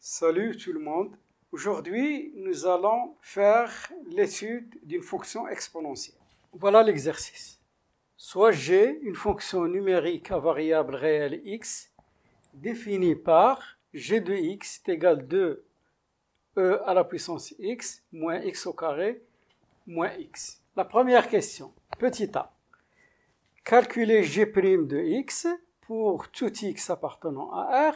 Salut tout le monde. Aujourd'hui, nous allons faire l'étude d'une fonction exponentielle. Voilà l'exercice. Soit G, une fonction numérique à variable réelle x, définie par G de x est égal à 2e à la puissance x moins x au carré moins x. La première question, petit a. Calculer G' de x pour tout x appartenant à R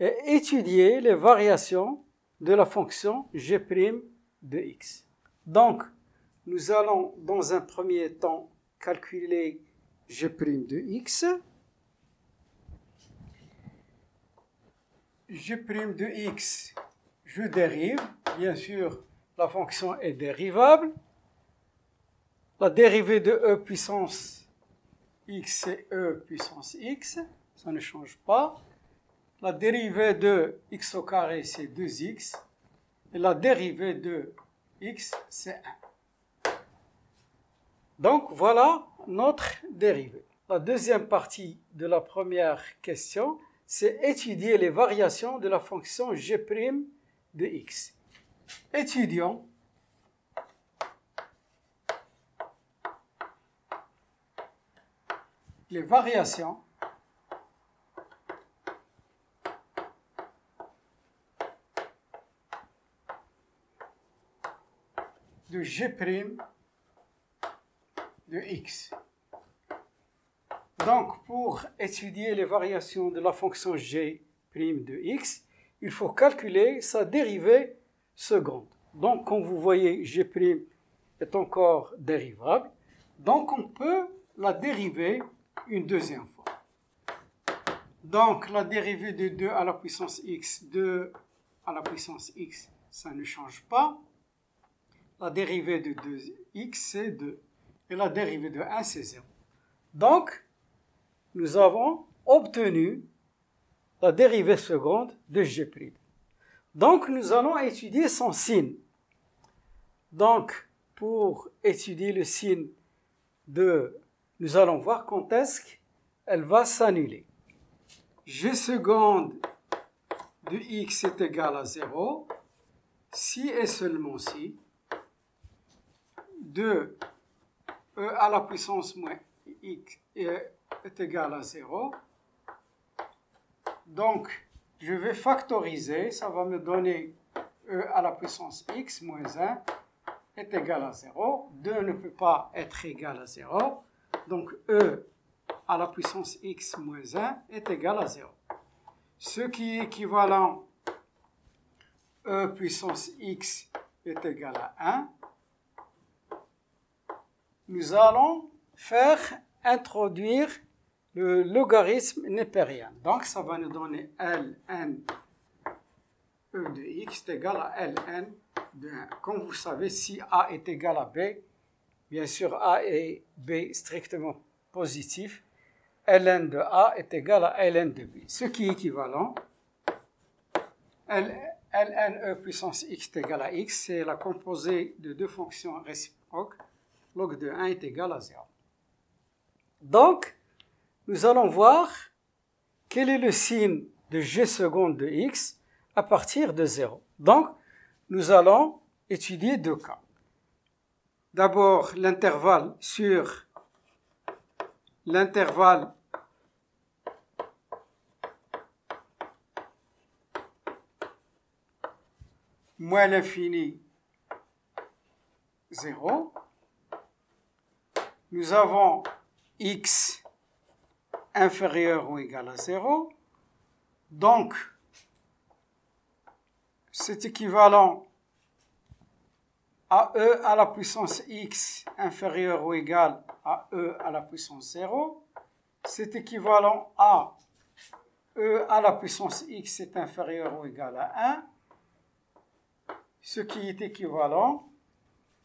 et étudier les variations de la fonction G' de x. Donc, nous allons dans un premier temps calculer G' de x. G' de x, je dérive. Bien sûr, la fonction est dérivable. La dérivée de e puissance x, c'est e puissance x. Ça ne change pas. La dérivée de x au carré, c'est 2x. Et la dérivée de x, c'est 1. Donc, voilà notre dérivée. La deuxième partie de la première question, c'est étudier les variations de la fonction G' de x. Étudions les variations de G' de x. Donc, pour étudier les variations de la fonction G' de x, il faut calculer sa dérivée seconde. Donc, comme vous voyez, G' est encore dérivable. Donc, on peut la dériver une deuxième fois. Donc, la dérivée de 2 à la puissance x, 2 à la puissance x, ça ne change pas. La dérivée de 2x, c'est 2. Et la dérivée de 1, c'est 0. Donc, nous avons obtenu la dérivée seconde de G'. Donc, nous allons étudier son signe. Donc, pour étudier le signe de... Nous allons voir quand est-ce qu'elle va s'annuler. G seconde de x est égal à 0, si et seulement si 2 e à la puissance moins x est égal à 0. Donc, je vais factoriser, ça va me donner e à la puissance x moins 1 est égal à 0. 2 ne peut pas être égal à 0. Donc, e à la puissance x moins 1 est égal à 0. Ce qui est équivalent e puissance x est égal à 1. Nous allons introduire le logarithme népérien. Donc, ça va nous donner ln e de x est égal à ln de 1. Comme vous savez, si a est égal à b, bien sûr a et b strictement positifs, ln de a est égal à ln de b. Ce qui est équivalent, ln e puissance x est égal à x, c'est la composée de deux fonctions réciproques. Log de 1 est égal à 0. Donc, nous allons voir quel est le signe de g seconde de x à partir de 0. Donc, nous allons étudier deux cas. D'abord, l'intervalle sur l'intervalle moins l'infini 0. Nous avons x inférieur ou égal à 0. Donc, c'est équivalent à e à la puissance x inférieur ou égal à e à la puissance 0. C'est équivalent à e à la puissance x est inférieur ou égal à 1. Ce qui est équivalent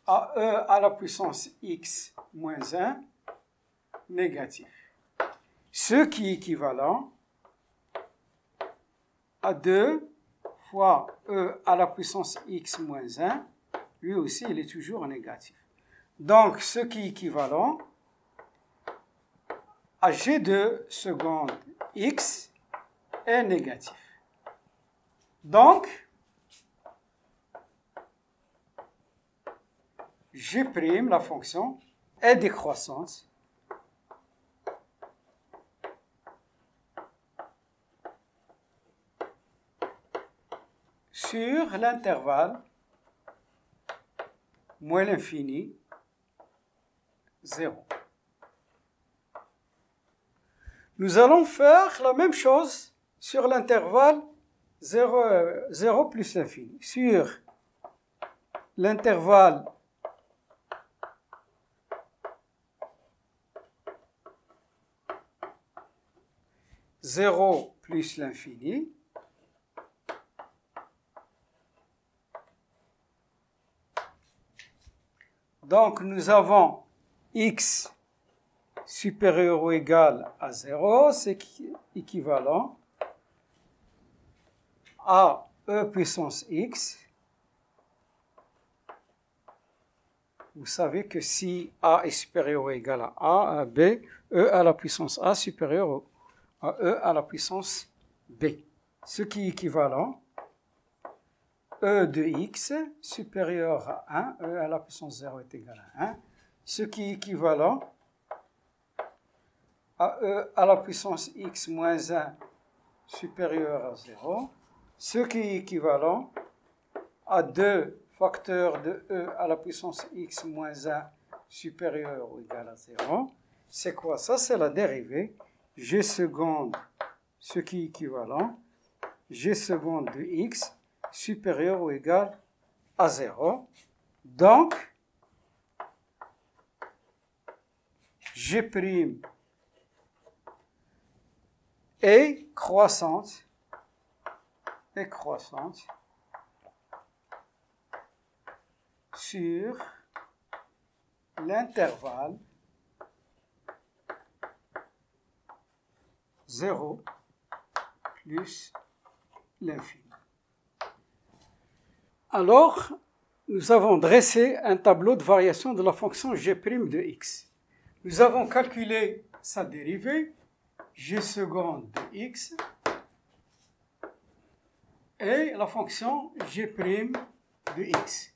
à e à la puissance x moins 1 négatif. Ce qui est équivalent à 2 fois e à la puissance x moins 1, lui aussi il est toujours négatif. Donc ce qui est équivalent à g2 seconde x est négatif. Donc, G', la fonction, est décroissante sur l'intervalle moins l'infini 0. Nous allons faire la même chose sur l'intervalle 0 plus l'infini. Sur l'intervalle zéro plus l'infini, donc nous avons x supérieur ou égal à 0, c'est équivalent à e puissance x. Vous savez que si a est supérieur ou égal à a, à b, e à la puissance a supérieur à e à la puissance b. Ce qui est équivalent e de x supérieur à 1, e à la puissance 0 est égal à 1, ce qui est équivalent à e à la puissance x moins 1 supérieur à 0, ce qui est équivalent à 2 facteurs de e à la puissance x moins 1 supérieur ou égal à 0. C'est quoi ça? C'est la dérivée g seconde, ce qui est équivalent g seconde de x supérieur ou égal à 0. Donc, g' est croissante sur l'intervalle 0 plus l'infini. Alors, nous avons dressé un tableau de variation de la fonction g' de x. Nous avons calculé sa dérivée, g seconde de x, et la fonction g' de x.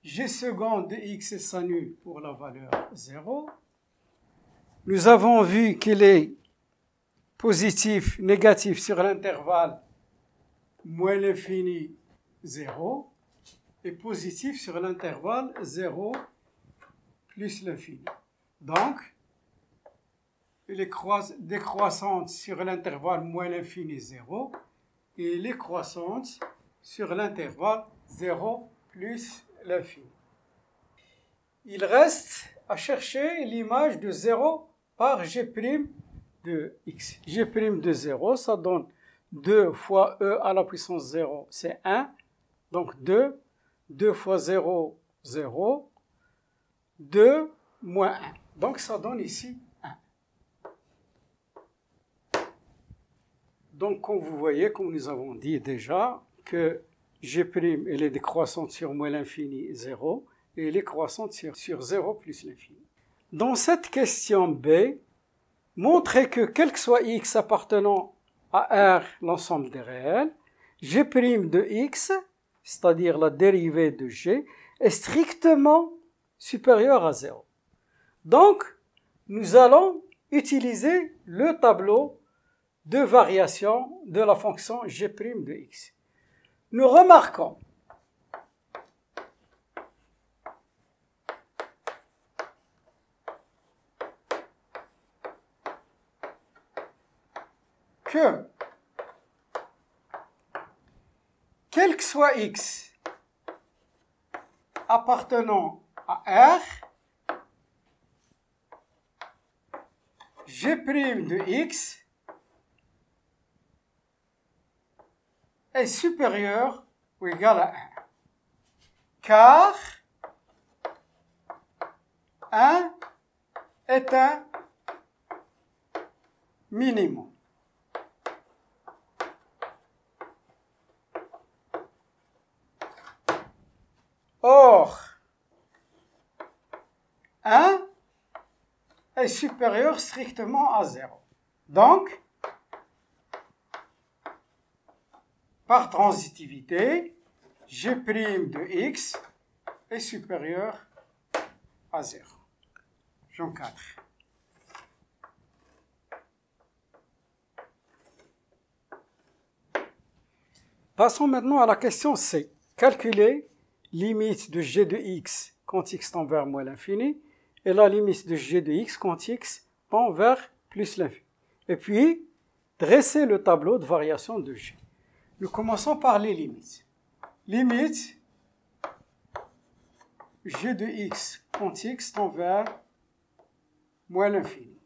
G seconde de x s'annule pour la valeur 0. Nous avons vu qu'il est positif, négatif sur l'intervalle moins l'infini 0 et positif sur l'intervalle 0 plus l'infini. Donc, il est décroissante sur l'intervalle moins l'infini 0 et il est croissante sur l'intervalle 0 plus l'infini. Il reste à chercher l'image de 0 par g' de x. G' de 0, ça donne 2 fois e à la puissance 0, c'est 1. Donc 2, 2 fois 0, 0, 2 moins 1. Donc ça donne ici 1. Donc comme vous voyez, comme nous avons dit déjà, que g' elle est décroissante sur moins l'infini 0 et elle est croissante sur 0 plus l'infini. Dans cette question B, montrez que quel que soit x appartenant à R, l'ensemble des réels, g' de x, c'est-à-dire la dérivée de g, est strictement supérieure à 0. Donc, nous allons utiliser le tableau de variation de la fonction g' de x. Nous remarquons que, quel que soit x appartenant à R, g' de x est supérieur ou égal à 1. Car 1 est un minimum. Or, 1 est supérieur strictement à 0. Donc, par transitivité, G' de x est supérieur à 0. J'encadre. Passons maintenant à la question C. Calculer limite de g de x quand x tend vers moins l'infini et la limite de g de x quand x tend vers plus l'infini. Et puis, dresser le tableau de variation de g. Nous commençons par les limites. Limite g de x quand x tend vers moins l'infini.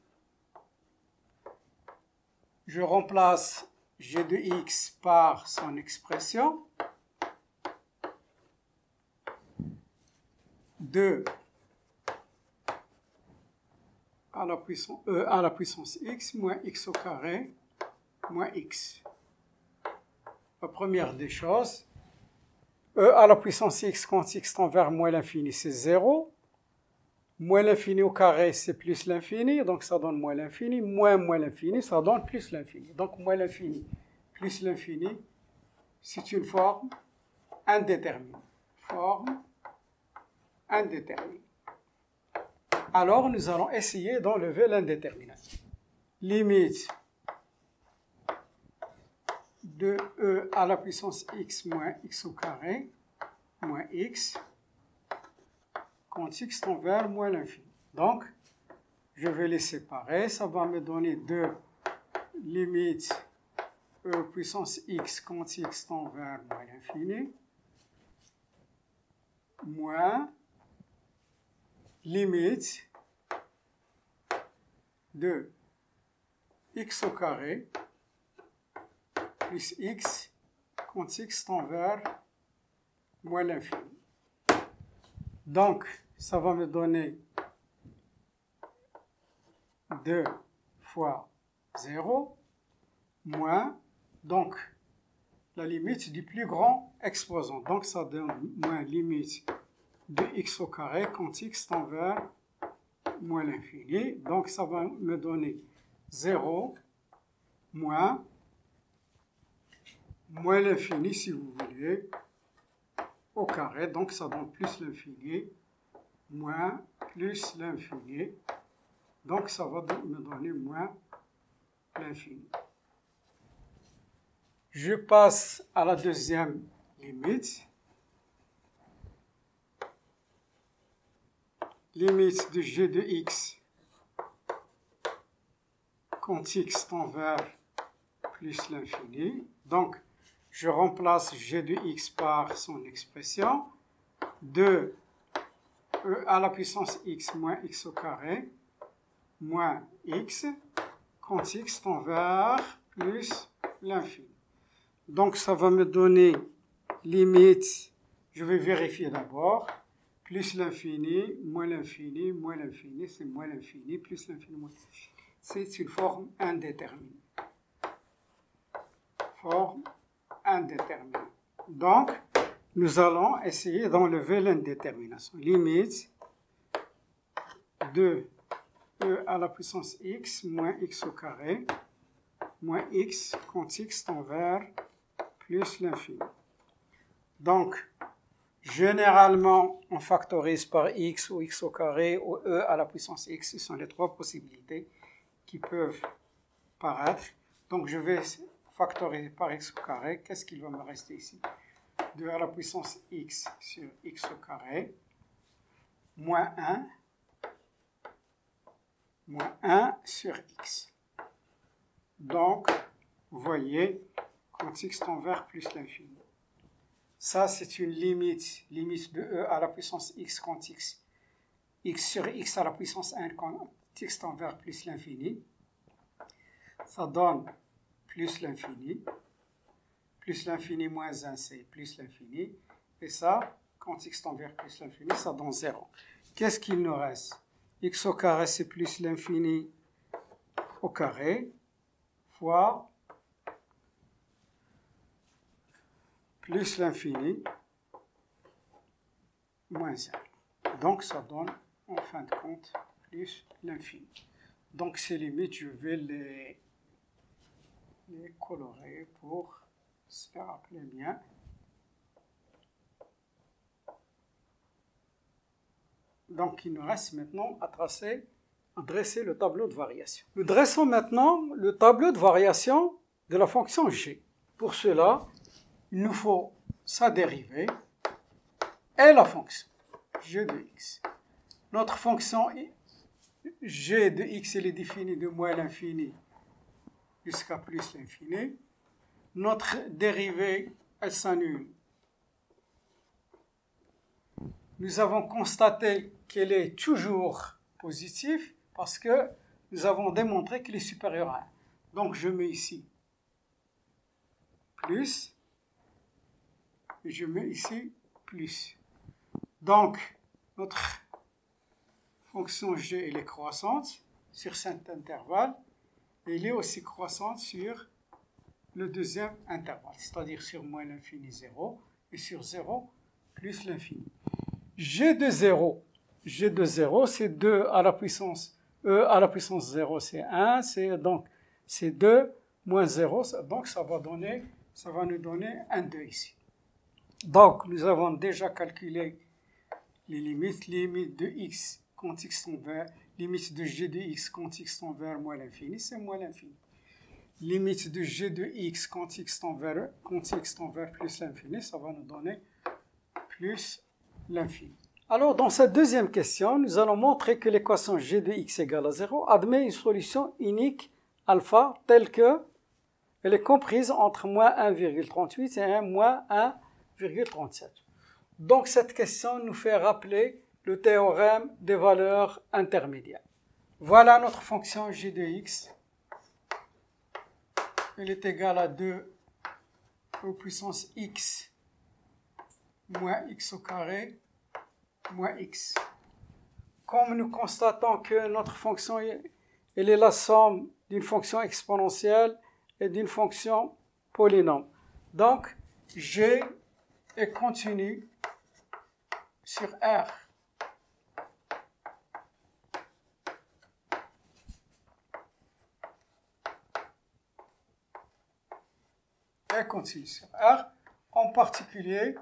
Je remplace g de x par son expression. 2 à la puissance x moins x au carré moins x. La première des choses, e à la puissance x quand x tend vers moins l'infini, c'est 0. Moins l'infini au carré, c'est plus l'infini, donc ça donne moins l'infini. Moins l'infini, ça donne plus l'infini. Donc moins l'infini plus l'infini, c'est une forme indéterminée. Forme indéterminée. Alors, nous allons essayer d'enlever l'indétermination. Limite de e à la puissance x moins x au carré moins x quand x tend vers moins l'infini. Donc, je vais les séparer. Ça va me donner 2 limite e puissance x quand x tend vers moins l'infini moins limite de x au carré plus x quand x tend vers moins l'infini. Donc, ça va me donner 2 fois 0 moins, donc, la limite du plus grand exposant. Donc, ça donne moins limite de x au carré quand x tend vers moins l'infini. Donc, ça va me donner 0 moins l'infini, si vous voulez, au carré. Donc, ça donne plus l'infini, moins plus l'infini. Donc, ça va me donner moins l'infini. Je passe à la deuxième limite. Limite de g de x quand x tend vers plus l'infini. Donc, je remplace g de x par son expression. 2 e à la puissance x moins x au carré moins x quand x tend vers plus l'infini. Donc, ça va me donner limite, je vais vérifier d'abord, plus l'infini, moins l'infini, c'est moins l'infini, plus l'infini, moins l'infini. C'est une forme indéterminée. Forme indéterminée. Donc, nous allons essayer d'enlever l'indétermination. Limite de e à la puissance x moins x au carré moins x quand x tend vers plus l'infini. Donc, généralement, on factorise par x ou x au carré ou e à la puissance x. Ce sont les trois possibilités qui peuvent paraître. Donc, je vais factoriser par x au carré. Qu'est-ce qu'il va me rester ici? 2 à la puissance x sur x au carré moins 1 sur x. Donc, vous voyez, quand x tend vers plus l'infini. Ça, c'est une limite de e à la puissance x quand x sur x à la puissance 1 quand x tend vers plus l'infini. Ça donne plus l'infini. Plus l'infini moins 1, c'est plus l'infini. Et ça, quand x tend vers plus l'infini, ça donne 0. Qu'est-ce qu'il nous reste? X au carré, c'est plus l'infini au carré, fois plus l'infini, moins 1. Donc, ça donne, en fin de compte, plus l'infini. Donc, ces limites, je vais les colorer pour se rappeler bien. Donc, il nous reste maintenant à dresser le tableau de variation. Nous dressons maintenant le tableau de variation de la fonction g. Pour cela, il nous faut sa dérivée et la fonction g de x. Notre fonction g de x, elle est définie de moins l'infini jusqu'à plus l'infini. Notre dérivée, elle s'annule. Nous avons constaté qu'elle est toujours positive parce que nous avons démontré qu'elle est supérieure à 1. Donc je mets ici plus et je mets ici plus. Donc notre fonction g elle est croissante sur cet intervalle et elle est aussi croissante sur le deuxième intervalle, c'est-à-dire sur moins l'infini 0 et sur 0 plus l'infini. G de 0, c'est 2 à la puissance, e à la puissance 0, c'est 1, donc c'est 2 moins 0, donc ça va nous donner un 2 ici. Donc nous avons déjà calculé les limites de x quand x tend vers, limite de g de x quand x tend vers moins l'infini, c'est moins l'infini. Limite de g de x quand x tend vers plus l'infini, ça va nous donner plus l'infini. Alors, dans cette deuxième question, nous allons montrer que l'équation g de x égale à 0 admet une solution unique alpha telle que elle est comprise entre moins 1,38 et moins 1,37. Donc, cette question nous fait rappeler le théorème des valeurs intermédiaires. Voilà notre fonction g de x. Elle est égale à 2 aux puissance x moins x au carré moins x. Comme nous constatons que notre fonction elle est la somme d'une fonction exponentielle et d'une fonction polynôme. Donc, g est continu sur R. Est continu sur R, en particulier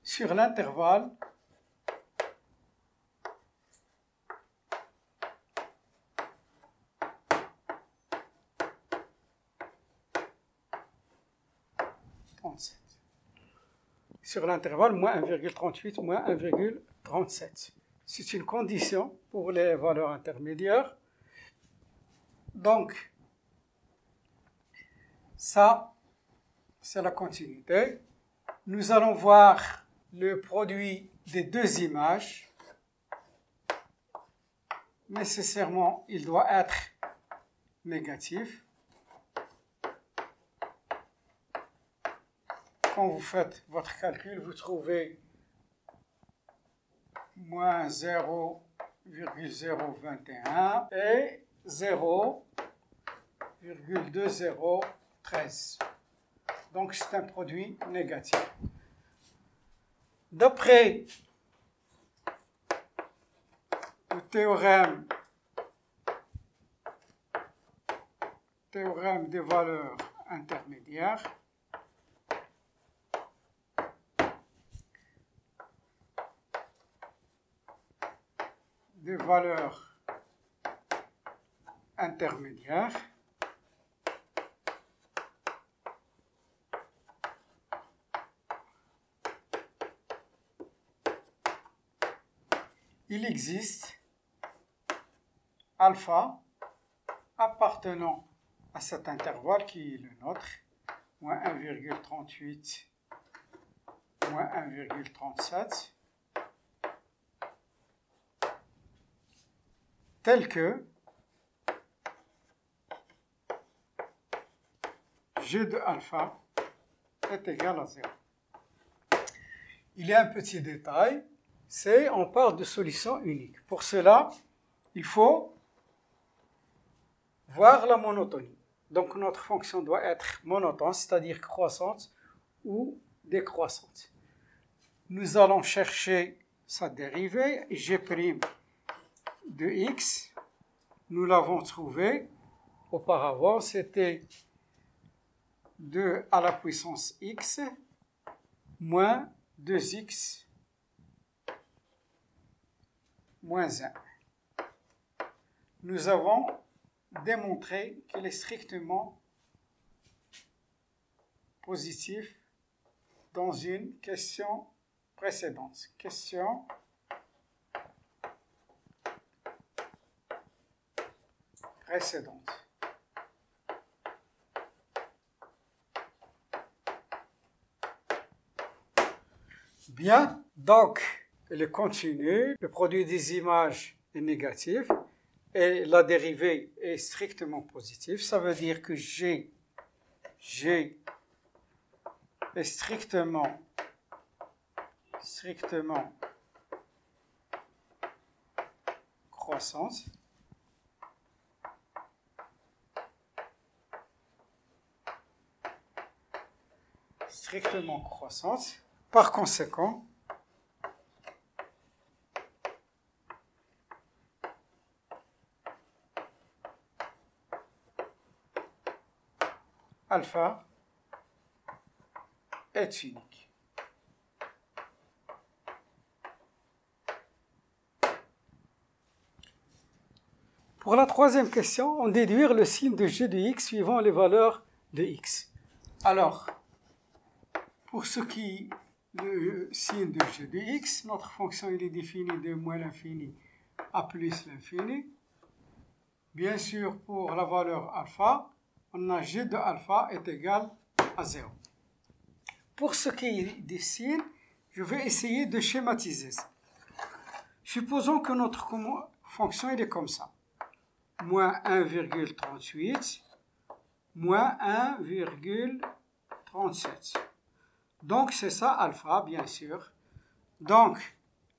sur l'intervalle sur l'intervalle moins 1,38 moins 1,37. C'est une condition pour les valeurs intermédiaires. Donc, ça, c'est la continuité. Nous allons voir le produit des deux images. Nécessairement, il doit être négatif. Quand vous faites votre calcul, vous trouvez moins 0,021 et 0,2013. Donc, c'est un produit négatif. D'après le théorème des valeurs intermédiaires, il existe alpha appartenant à cet intervalle qui est le nôtre, moins 1,38, moins 1,37, tel que g de alpha est égal à 0. Il y a un petit détail, c'est on parle de solution unique. Pour cela, il faut voir la monotonie. Donc notre fonction doit être monotone, c'est-à-dire croissante ou décroissante. Nous allons chercher sa dérivée, g' de x nous l'avons trouvé auparavant, c'était 2 à la puissance x moins 2x moins 1. Nous avons démontré qu'il est strictement positif dans une question précédente. Question précédente. Bien, donc le continu, le produit des images est négatif et la dérivée est strictement positive. Ça veut dire que G est strictement croissante. Par conséquent, alpha est unique. Pour la troisième question, on déduire le signe de g de x suivant les valeurs de x. Alors, pour ce qui est le signe de g de x, notre fonction il est définie de moins l'infini à plus l'infini. Bien sûr, pour la valeur alpha, on a g de alpha est égal à 0. Pour ce qui est des signes, je vais essayer de schématiser ça. Supposons que notre fonction il est comme ça. Moins 1,38, moins 1,37. Donc, c'est ça alpha, bien sûr. Donc,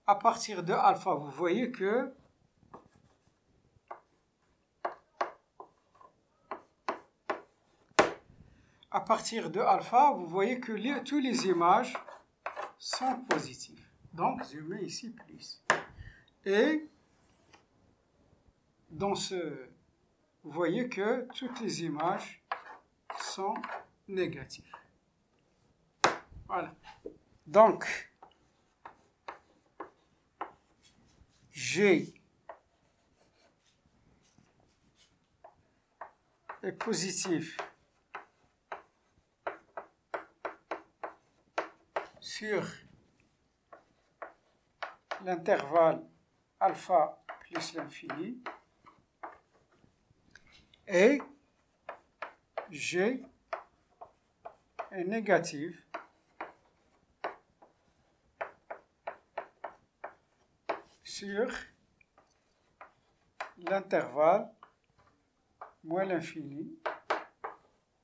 à partir de alpha, vous voyez que toutes les images sont positives. Donc, je mets ici plus. Et vous voyez que toutes les images sont négatives. Voilà. Donc, G est positif sur l'intervalle alpha plus l'infini et G est négatif sur l'intervalle moins l'infini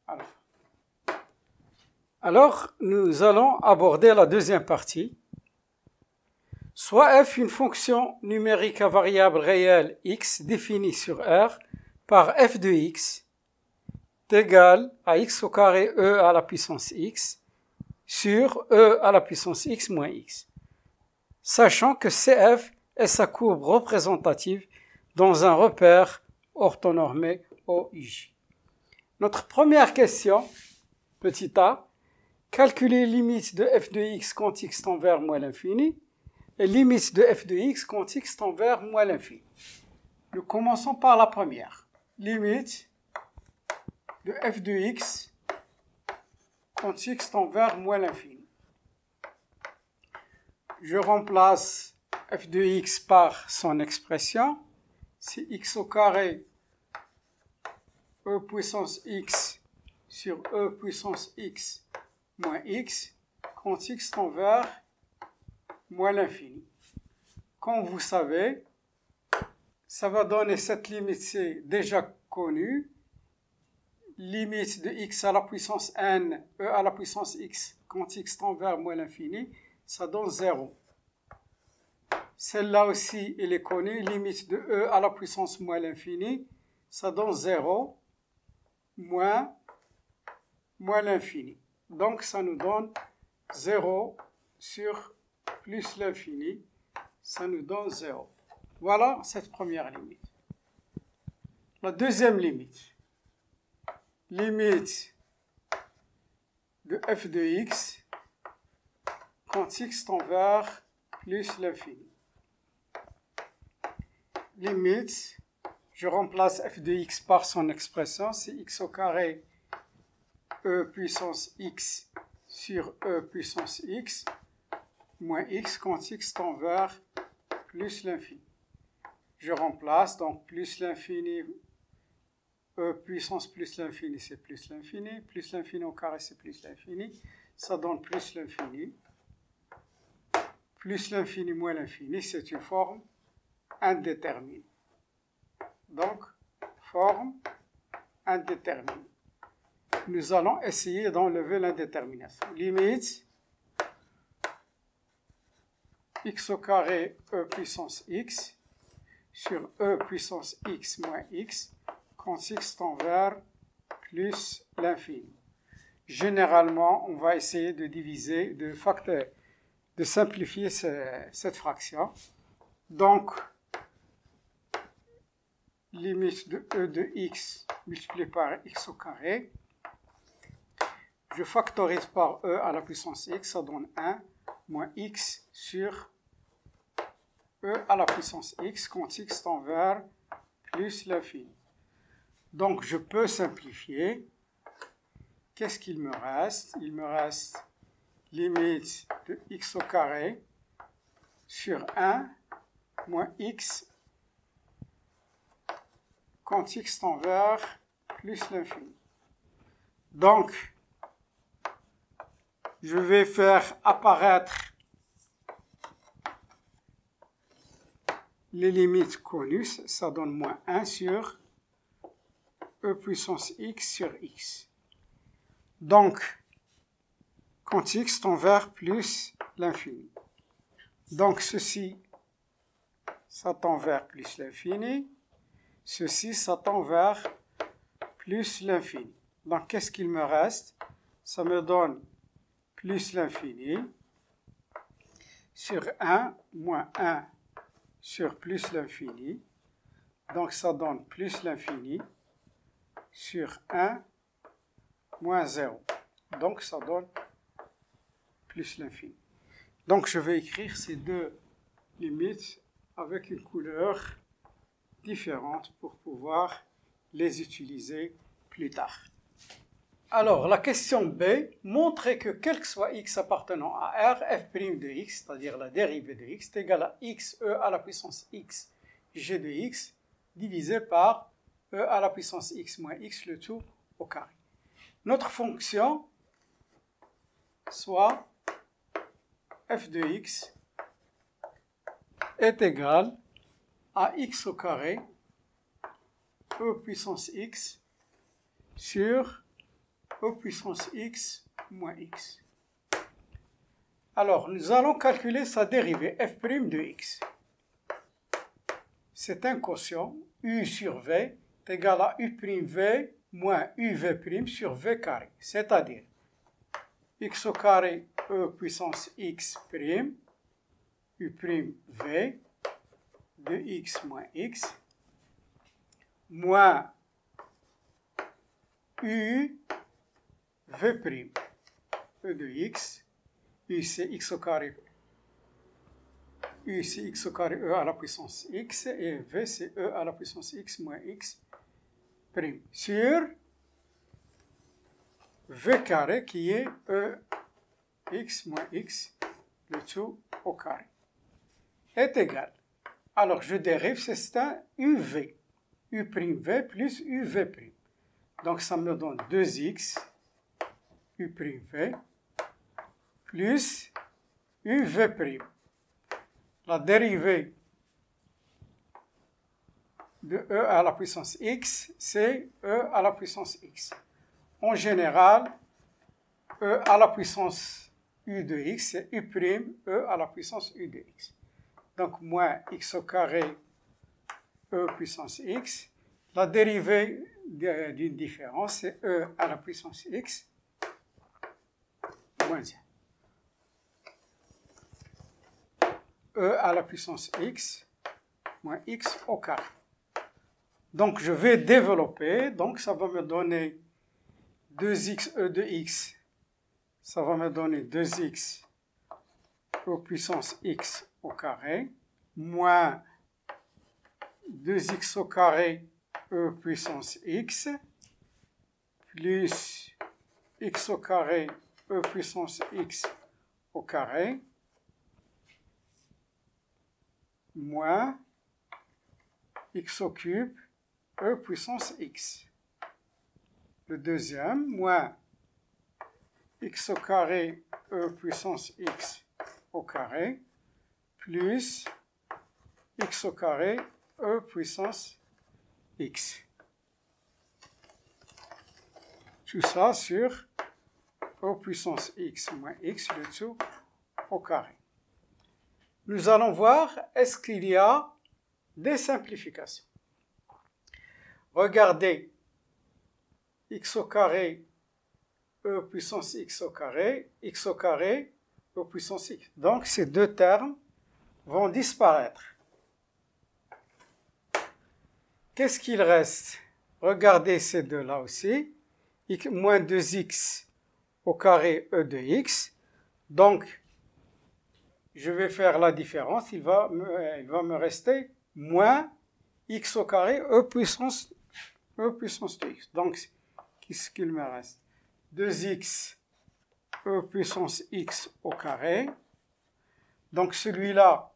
alpha. Alors, nous allons aborder la deuxième partie. Soit f une fonction numérique à variable réelle x définie sur R par f de x égale à x au carré e à la puissance x sur e à la puissance x moins x, sachant que CF est sa courbe représentative dans un repère orthonormé OIJ. Notre première question, petit a, calculer limite de f de x quand x tend vers moins l'infini et limite de f de x quand x tend vers moins l'infini. Nous commençons par la première. Limite de f de x quand x tend vers moins l'infini. Je remplace f de x par son expression. C'est x au carré e puissance x sur e puissance x moins x quand x tend vers moins l'infini. Comme vous savez, ça va donner cette limite, c'est déjà connu. Limite de x à la puissance n, e à la puissance x, quand x tend vers moins l'infini, ça donne 0. Celle-là aussi, elle est connue. Limite de e à la puissance moins l'infini, ça donne 0 moins l'infini. Donc, ça nous donne 0 sur plus l'infini, ça nous donne 0. Voilà cette première limite. La deuxième limite. Limite de f de x quand x tend vers plus l'infini. Limite, je remplace f de x par son expression, c'est x au carré e puissance x sur e puissance x moins x quand x tend vers plus l'infini. Je remplace donc plus l'infini, e puissance plus l'infini, c'est plus l'infini au carré, c'est plus l'infini, ça donne plus l'infini moins l'infini, c'est une forme indéterminée. Donc, forme indéterminée. Nous allons essayer d'enlever l'indétermination. Limite x au carré e puissance x sur e puissance x moins x quand x tend vers plus l'infini. Généralement, on va essayer de diviser, de simplifier cette fraction. Donc, limite de e de x multiplié par x au carré. Je factorise par e à la puissance x, ça donne 1 moins x sur e à la puissance x quand x tend vers plus l'infini. Donc, je peux simplifier. Qu'est-ce qu'il me reste? Il me reste limite de x au carré sur 1 moins x quand x tend vers plus l'infini. Donc, je vais faire apparaître les limites connues, ça donne moins 1 sur e puissance x sur x. Donc, quand x tend vers plus l'infini. Donc, ceci, ça tend vers plus l'infini. Ceci, ça tend vers plus l'infini. Donc, qu'est-ce qu'il me reste? Ça me donne plus l'infini sur 1 moins 1 sur plus l'infini. Donc, ça donne plus l'infini sur 1 moins 0. Donc, ça donne plus l'infini. Donc, je vais écrire ces deux limites avec une couleur différente pour pouvoir les utiliser plus tard. Alors, la question B, montrer que quel que soit x appartenant à R, f' de x, c'est-à-dire la dérivée de x, est égale à x e à la puissance x g de x divisé par e à la puissance x moins x, le tout au carré. Notre fonction soit f de x est égale à x au carré e puissance x sur e puissance x moins x. Alors, nous allons calculer sa dérivée f' de x. C'est un quotient, u sur v est égal à u'v moins uv' sur v carré, c'est-à-dire x au carré e puissance x prime, u'v de x moins x, moins u v', e de x, u c'est x au carré, u c'est x au carré e à la puissance x, et v c'est e à la puissance x moins x prime, sur v carré qui est e x moins x, le tout au carré, est égal. Alors je dérive, c'est un uv, u'v plus uv'. Donc ça me donne 2x u'v plus uv'. La dérivée de e à la puissance x, c'est e à la puissance x. En général, e à la puissance u de x, c'est u' e à la puissance u de x. Donc, moins x au carré e puissance x. La dérivée d'une différence, c'est e à la puissance x moins 1. E à la puissance x moins x au carré. Donc, je vais développer. Donc, ça va me donner 2x e de x. Ça va me donner 2x e puissance x au carré, moins 2x au carré e puissance x, plus x au carré e puissance x au carré, moins x au cube e puissance x. Le deuxième, moins x au carré e puissance x au carré, plus x au carré e puissance x. Tout ça sur e puissance x moins x le tout au carré. Nous allons voir, est-ce qu'il y a des simplifications? Regardez, x au carré e puissance x au carré e puissance x. Donc, ces deux termes vont disparaître. Qu'est-ce qu'il reste? Regardez ces deux-là aussi. Moins 2x au carré e de x. Donc, je vais faire la différence. Il va me rester moins x au carré e puissance de x. Donc, qu'est-ce qu'il me reste? 2x e puissance x au carré. Donc, celui-là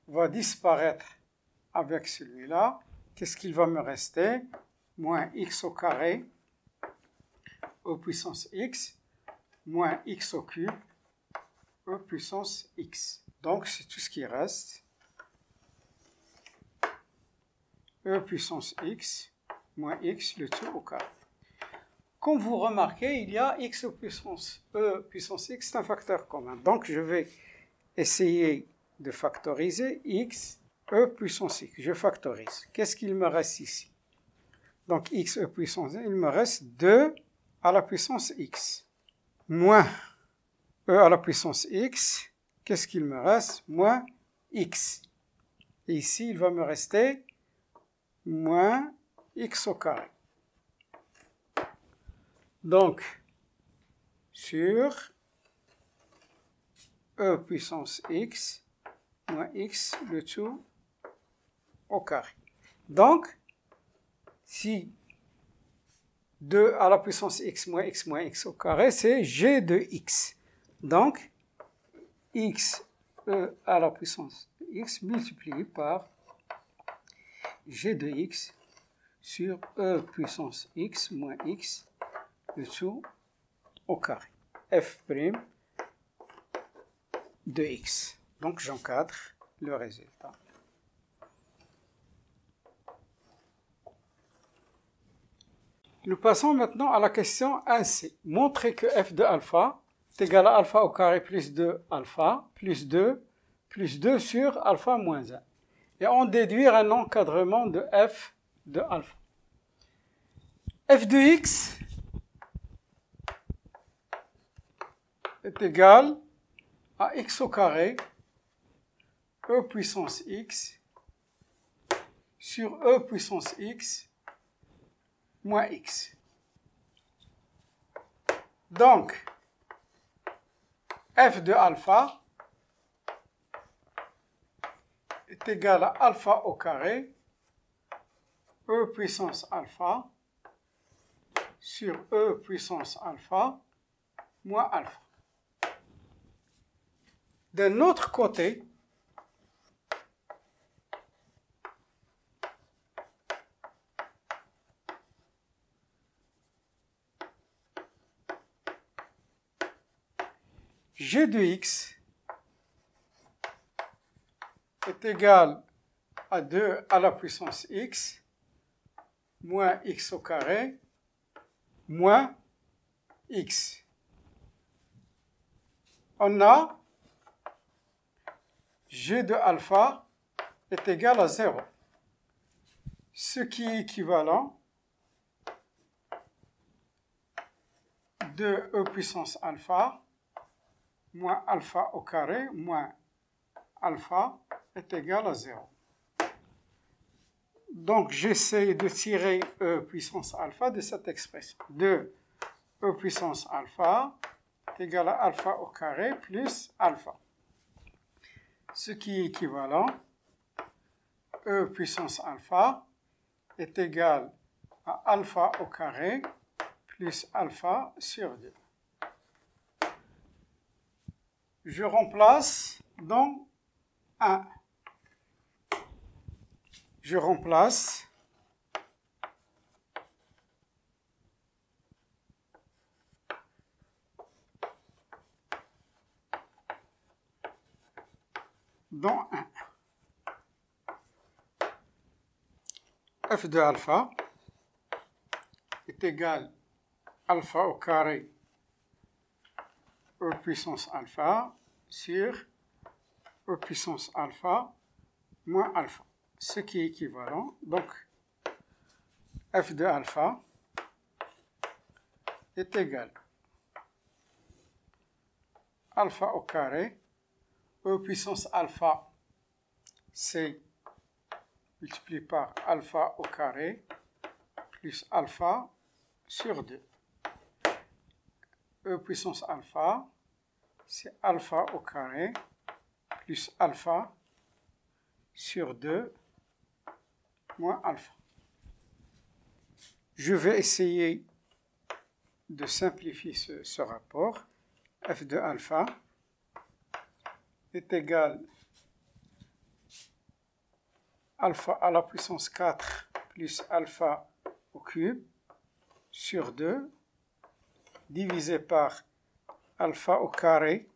va disparaître avec celui-là. Qu'est-ce qu'il va me rester? Moins x au carré e puissance x, moins x au cube e puissance x. Donc, c'est tout ce qui reste. E puissance x, moins x, le tout au carré. Comme vous remarquez, il y a x puissance e puissance x, c'est un facteur commun. Donc, je vais essayer de factoriser x e puissance x. Je factorise. Qu'est-ce qu'il me reste ici? Donc, x e puissance x, il me reste 2 à la puissance x. Moins e à la puissance x. Qu'est-ce qu'il me reste? Moins x. Et ici, il va me rester moins x au carré. Donc, sur e puissance x, moins x, le tout au carré. Donc, si 2 à la puissance x moins x au carré, c'est g de x. Donc, x e à la puissance de x multiplié par g de x sur e puissance x moins x, le tout au carré. F' de x. Donc, j'encadre le résultat. Nous passons maintenant à la question 1c. Montrez que f de alpha est égal à alpha au carré plus 2 alpha plus 2 sur alpha moins 1. Et on déduire un encadrement de f de alpha. F de x est égal à x au carré e puissance x sur e puissance x moins x. Donc, f de alpha est égal à alpha au carré e puissance alpha sur e puissance alpha moins alpha. D'un autre côté, g de x est égal à 2 à la puissance x moins x au carré moins x. On a g de alpha est égal à 0, ce qui est équivalent de e puissance alpha moins alpha au carré moins alpha est égal à 0. Donc, j'essaie de tirer E puissance alpha de cette expression. 2 E puissance alpha est égal à alpha au carré plus alpha. Ce qui est équivalent, E puissance alpha est égal à alpha au carré plus alpha sur 2. Je remplace dans 1. Je remplace dans 1. F de alpha est égal à alpha au carré E puissance alpha sur E puissance alpha moins alpha, ce qui est équivalent. Donc, F de alpha est égal à alpha au carré, E puissance alpha, c'est multiplié par alpha au carré plus alpha sur 2. E puissance alpha, c'est alpha au carré plus alpha sur 2 moins alpha. Je vais essayer de simplifier ce rapport. F de alpha est égal à alpha à la puissance 4 plus alpha au cube sur 2 divisé par alpha au carré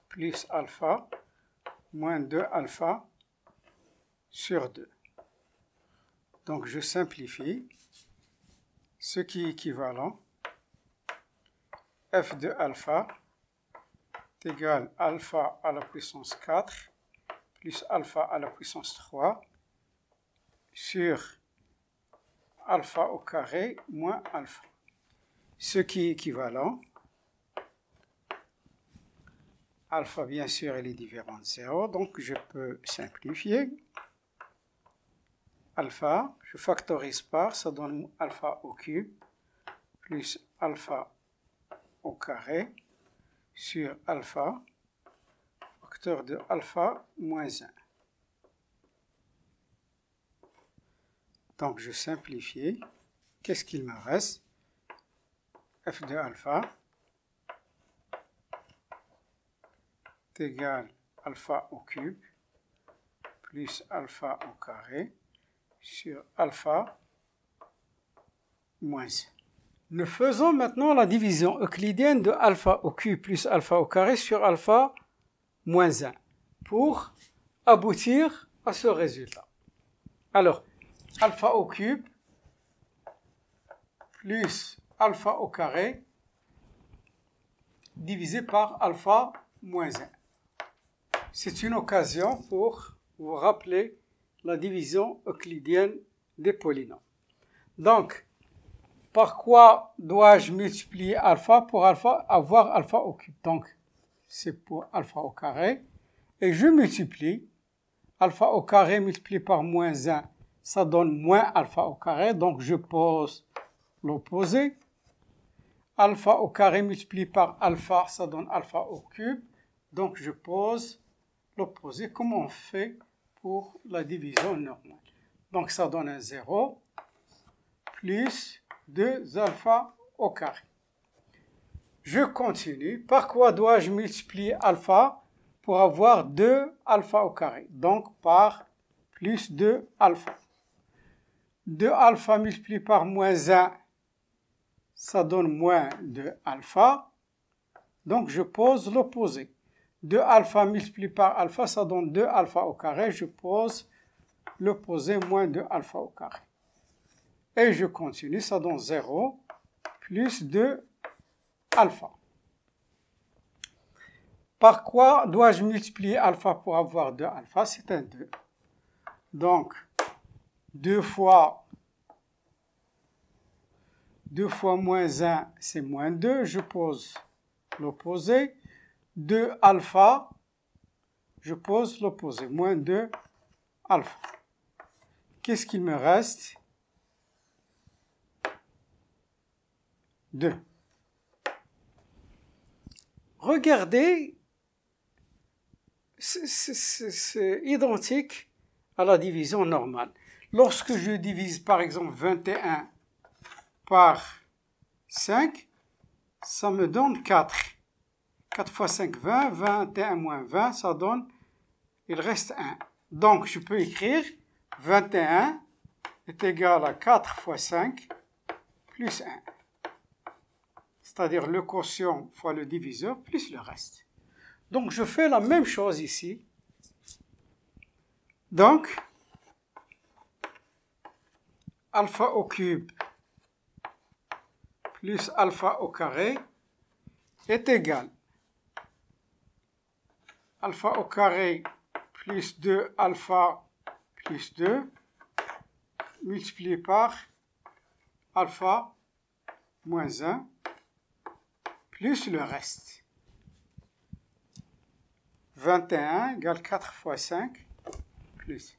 plus alpha moins 2 alpha sur 2. Donc je simplifie, ce qui est équivalent. F de alpha est égal à alpha à la puissance 4 plus alpha à la puissance 3 sur alpha au carré moins alpha. Ce qui est équivalent. Alpha, bien sûr, elle est différente de 0, donc je peux simplifier. Alpha, je factorise par, ça donne alpha au cube, plus alpha au carré, sur alpha, facteur de alpha moins 1. Donc je simplifie. Qu'est-ce qu'il me reste? F de alpha est égal à alpha au cube plus alpha au carré sur alpha moins 1. Nous faisons maintenant la division euclidienne de alpha au cube plus alpha au carré sur alpha moins 1 pour aboutir à ce résultat. Alors, alpha au cube plus alpha au carré divisé par alpha moins 1. C'est une occasion pour vous rappeler la division euclidienne des polynômes. Donc, par quoi dois-je multiplier alpha pour avoir alpha au cube? Donc, c'est pour alpha au carré. Et je multiplie alpha au carré multiplié par moins 1, ça donne moins alpha au carré. Donc, je pose l'opposé. Alpha au carré multiplié par alpha, ça donne alpha au cube. Donc, je pose l'opposé comme on fait pour la division normale. Donc, ça donne un 0 plus 2 alpha au carré. Je continue. Par quoi dois-je multiplier alpha pour avoir 2 alpha au carré? Donc, par plus 2 alpha. 2 alpha multiplié par moins 1, ça donne moins 2 alpha. Donc, je pose l'opposé. 2 alpha multiplié par alpha, ça donne 2 alpha au carré. Je pose l'opposé, moins 2 alpha au carré. Et je continue, ça donne 0 plus 2 alpha. Par quoi dois-je multiplier alpha pour avoir 2 alpha? C'est un 2. Donc, 2 fois moins 1, c'est moins 2. Je pose l'opposé. 2 alpha, je pose l'opposé, moins 2 alpha. qu'est-ce qu'il me reste? 2. Regardez, c'est identique à la division normale. Lorsque je divise par exemple 21 par 5, ça me donne 4. 4 fois 5, 20. 21 moins 20, ça donne, il reste 1. Donc, je peux écrire 21 est égal à 4 fois 5 plus 1. C'est-à-dire le quotient fois le diviseur plus le reste. Donc, je fais la même chose ici. Donc, alpha au cube plus alpha au carré est égal alpha au carré plus 2 alpha plus 2 multiplié par alpha moins 1 plus le reste. 21 égale 4 fois 5 plus.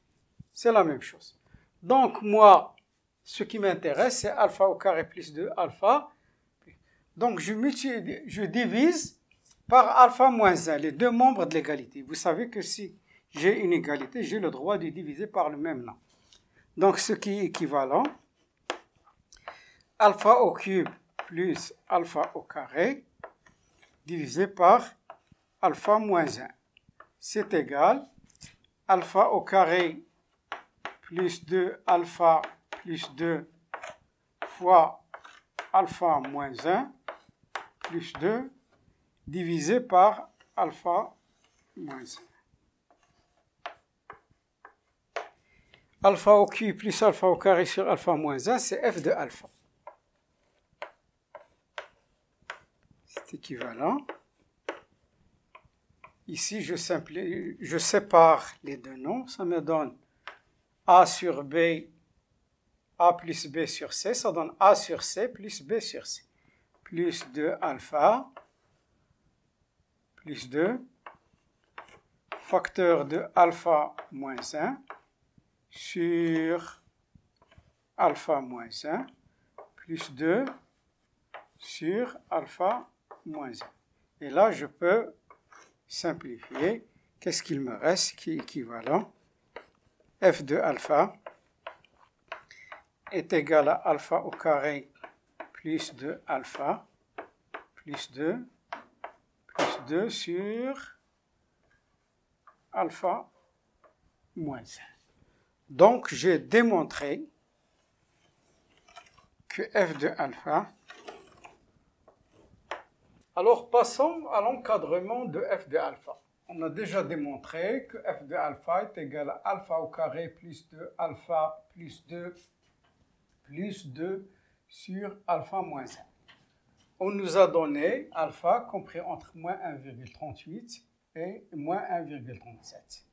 C'est la même chose. Donc, moi, ce qui m'intéresse, c'est alpha au carré plus 2 alpha. Donc, je divise par alpha moins 1, les deux membres de l'égalité. Vous savez que si j'ai une égalité, j'ai le droit de diviser par le même nom. Donc, ce qui est équivalent, alpha au cube plus alpha au carré divisé par alpha moins 1. C'est égal alpha au carré plus 2 alpha plus 2 fois alpha moins 1 plus 2 divisé par alpha moins 1. Alpha au cube plus alpha au carré sur alpha moins 1, c'est f de alpha. C'est équivalent. Ici, je sépare les deux noms. Ça me donne A sur B, A plus B sur C. Ça donne A sur C plus B sur C. Plus 2 alpha, plus 2, facteur de alpha moins 1 sur alpha moins 1, plus 2 sur alpha moins 1. Et là, je peux simplifier. Qu'est-ce qu'il me reste qui est équivalent? F de alpha est égal à alpha au carré plus 2 alpha plus 2 sur alpha moins 1. Donc, j'ai démontré que f de alpha. Alors, passons à l'encadrement de f de alpha. On a déjà démontré que f de alpha est égal à alpha au carré plus 2 alpha plus 2 sur alpha moins 1. On nous a donné alpha compris entre moins 1,38 et moins 1,37.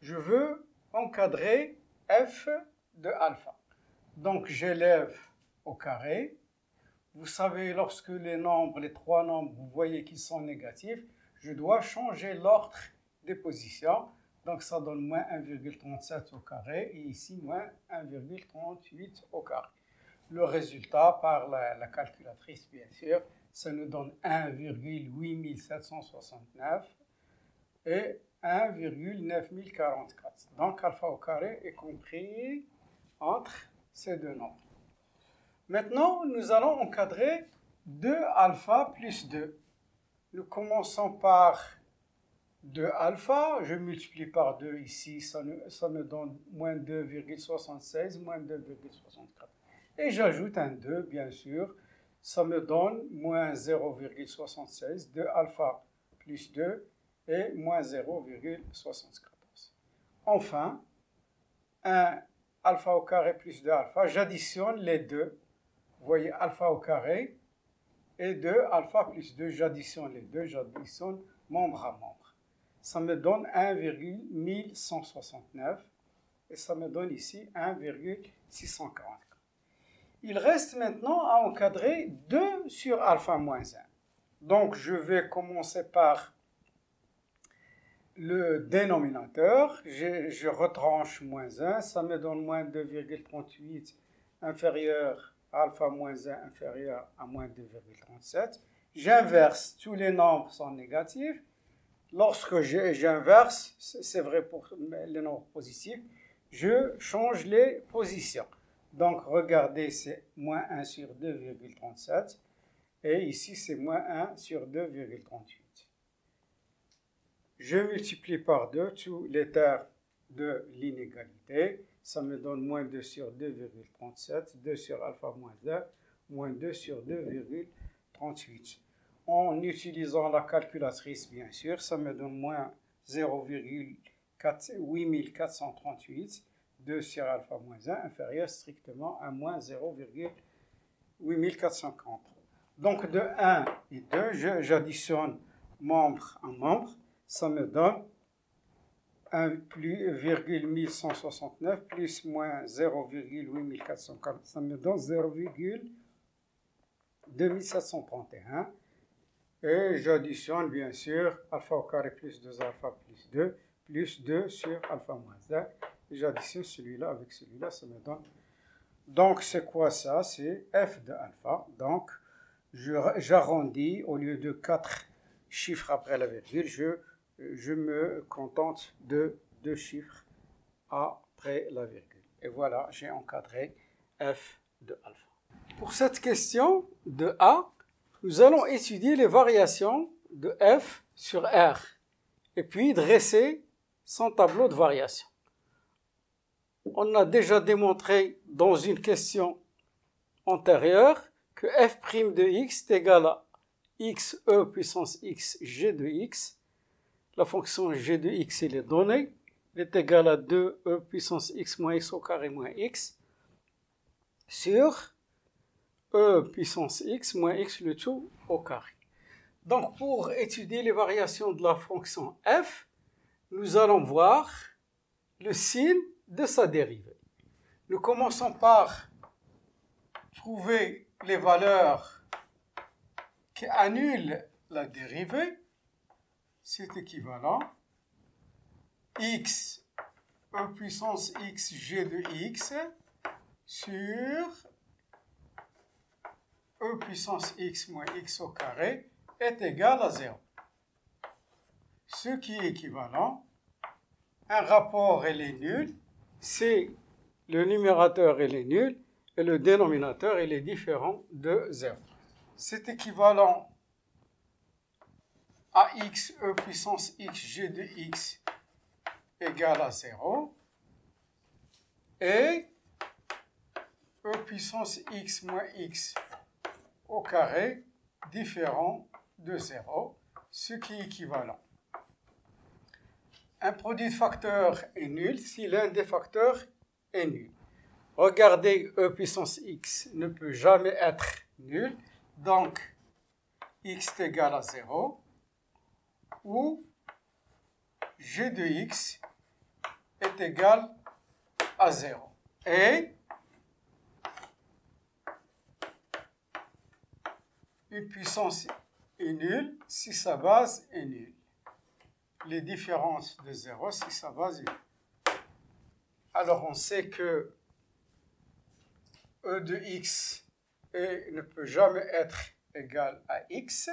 Je veux encadrer f de alpha. Donc, j'élève au carré. Vous savez, lorsque les trois nombres, vous voyez qu'ils sont négatifs, je dois changer l'ordre des positions. Donc, ça donne moins 1,37 au carré et ici, moins 1,38 au carré. Le résultat, par la calculatrice, bien sûr, ça nous donne 1,8769 et 1,9044. Donc, alpha au carré est compris entre ces deux nombres. Maintenant, nous allons encadrer 2 alpha plus 2. Nous commençons par 2 alpha. Je multiplie par 2 ici, ça me donne moins 2,76, moins 2,64. Et j'ajoute un 2, bien sûr. Ça me donne moins 0,76, 2 alpha plus 2 et moins 0,74. Enfin, 1 alpha au carré plus 2 alpha, j'additionne les deux. Vous voyez alpha au carré et 2 alpha plus 2, j'additionne les deux, j'additionne membre à membre. Ça me donne 1,1169 et ça me donne ici 1,644. Il reste maintenant à encadrer 2 sur alpha moins 1. Donc, je vais commencer par le dénominateur, je retranche moins 1, ça me donne moins 2,38 inférieur à alpha moins 1 inférieur à moins 2,37. J'inverse, tous les nombres sont négatifs. Lorsque j'inverse, c'est vrai pour les nombres positifs, je change les positions. Donc regardez, c'est moins 1 sur 2,37 et ici c'est moins 1 sur 2,38. Je multiplie par 2 tous les termes de l'inégalité. Ça me donne moins 2 sur 2,37, 2 sur alpha moins 1, moins 2 sur 2,38. En utilisant la calculatrice, bien sûr, ça me donne moins 0,8438, 2 sur alpha moins 1, inférieur strictement à moins 0,8440. Donc de 1 et 2, j'additionne membre à membre. Ça me donne 1,1169 plus moins 0,8440, ça me donne 0,2731. Et j'additionne bien sûr alpha au carré plus 2 alpha plus 2 sur alpha moins 1. J'additionne celui-là avec celui-là, ça me donne. Donc c'est quoi ça? C'est f de alpha. Donc j'arrondis, au lieu de 4 chiffres après la virgule, je me contente de 2 chiffres après la virgule. Et voilà, j'ai encadré f de alpha. Pour cette question de A, nous allons étudier les variations de f sur R et puis dresser son tableau de variation. On a déjà démontré dans une question antérieure que f' de x est égal à xe puissance x g de x. La fonction g de x, elle est donnée. Elle est égale à 2e puissance x moins x au carré moins x sur e puissance x moins x le tout au carré. Donc, pour étudier les variations de la fonction f, nous allons voir le signe de sa dérivée. Nous commençons par trouver les valeurs qui annulent la dérivée. C'est équivalent. X, e puissance x, g de x, sur e puissance x moins x au carré est égal à 0. Ce qui est équivalent, un rapport il est nul, c'est le numérateur il est nul et le dénominateur il est différent de 0. C'est équivalent à x, e puissance x, g de x égale à 0 et e puissance x moins x au carré différent de 0, ce qui est équivalent. Un produit de facteurs est nul si l'un des facteurs est nul. Regardez, e puissance x ne peut jamais être nul, donc x est égal à 0, ou g de x est égal à 0. Et une puissance est nulle si sa base est nulle. Les différences de 0 si sa base est nulle. Alors on sait que e de x ne peut jamais être égal à x.